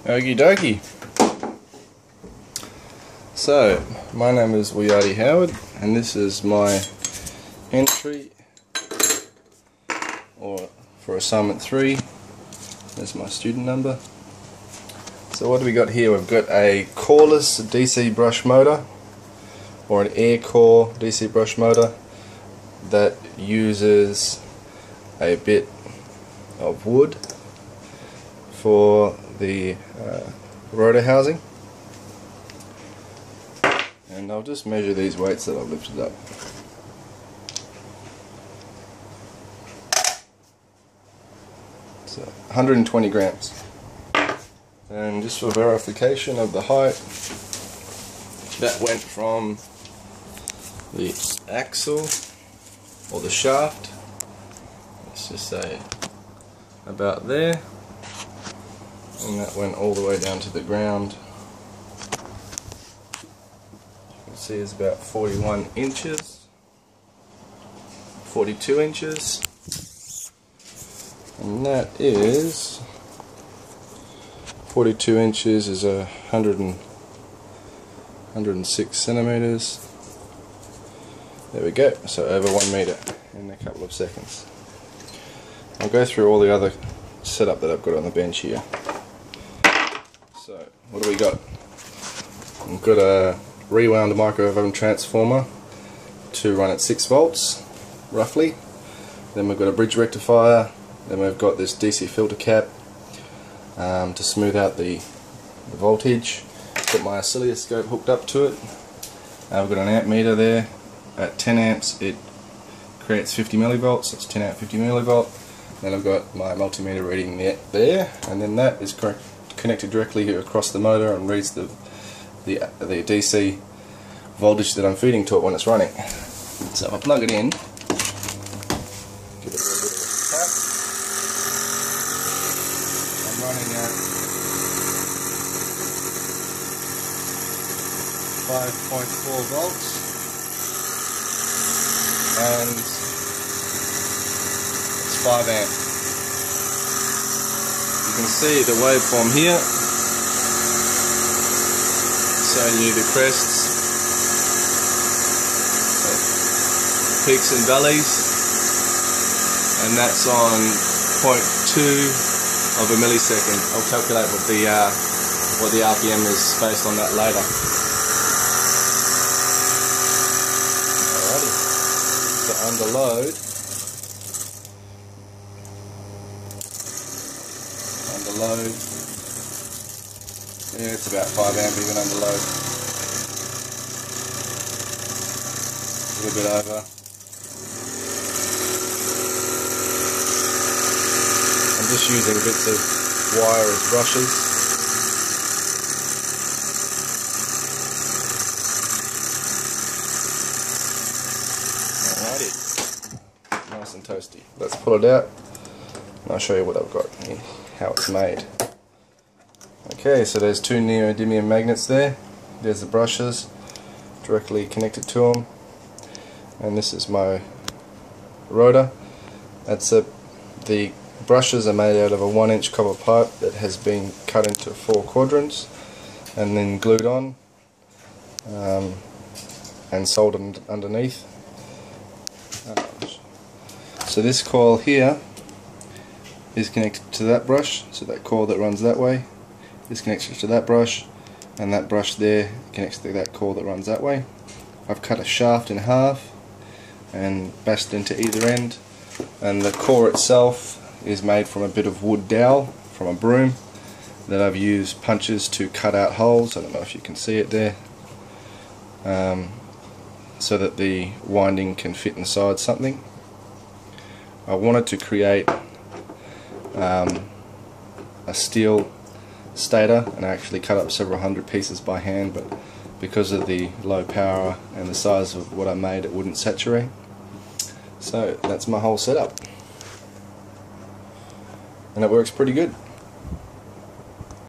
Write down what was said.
Okie dokie. So, my name is Wiyadi Howard, and this is my entry for assignment 3. There's my student number. So what do we got here? We've got a coreless DC brush motor, or an air core DC brush motor that uses a bit of wood for the rotor housing. And I'll just measure these weights that I've lifted up. So 120 grams. And just for verification of the height, that went from the axle or the shaft, let's just say about there, and that went all the way down to the ground. You can see it's about 41 inches, 42 inches, and that is 42 inches is 106 centimeters. There we go, so over 1 meter in a couple of seconds. I'll go through all the other setup that I've got on the bench here. So, what do we got? We've got a rewound microwave oven transformer to run at 6 volts, roughly. Then we've got a bridge rectifier. Then we've got this DC filter cap to smooth out the voltage. Got my oscilloscope hooked up to it. I've got an amp meter there. At 10 amps it creates 50 millivolts, that's 10 amp 50 millivolt. Then I've got my multimeter reading there, and then that is connected directly across the motor and reads the DC voltage that I'm feeding to it when it's running. So if I plug it in, give it a little bit of a tap, I'm running at 5.4 volts. And it's 5 amp. You can see the waveform here, showing you the crests, peaks and valleys, and that's on 0.2 of a millisecond. I'll calculate what the RPM is based on that later. So under load, yeah, it's about 5 amp even under load, a little bit over. I'm just using bits of wire as brushes. Nice and toasty. Let's pull it out and I'll show you what I've got here, how it's made. Okay, so there's 2 neodymium magnets there. There's the brushes directly connected to them, and this is my rotor. The brushes are made out of a 1-inch copper pipe that has been cut into 4 quadrants and then glued on and soldered underneath. So this coil here is connected to that brush, so that coil that runs that way is connected to that brush, and that brush there connects to that coil that runs that way. I've cut a shaft in half and bashed it into either end, and the core itself is made from a bit of wood dowel from a broom that I've used punches to cut out holes. I don't know if you can see it there, so that the winding can fit inside something. I wanted to create a steel stator, and I actually cut up several hundred pieces by hand, but because of the low power and the size of what I made, it wouldn't saturate. So that's my whole setup, and it works pretty good.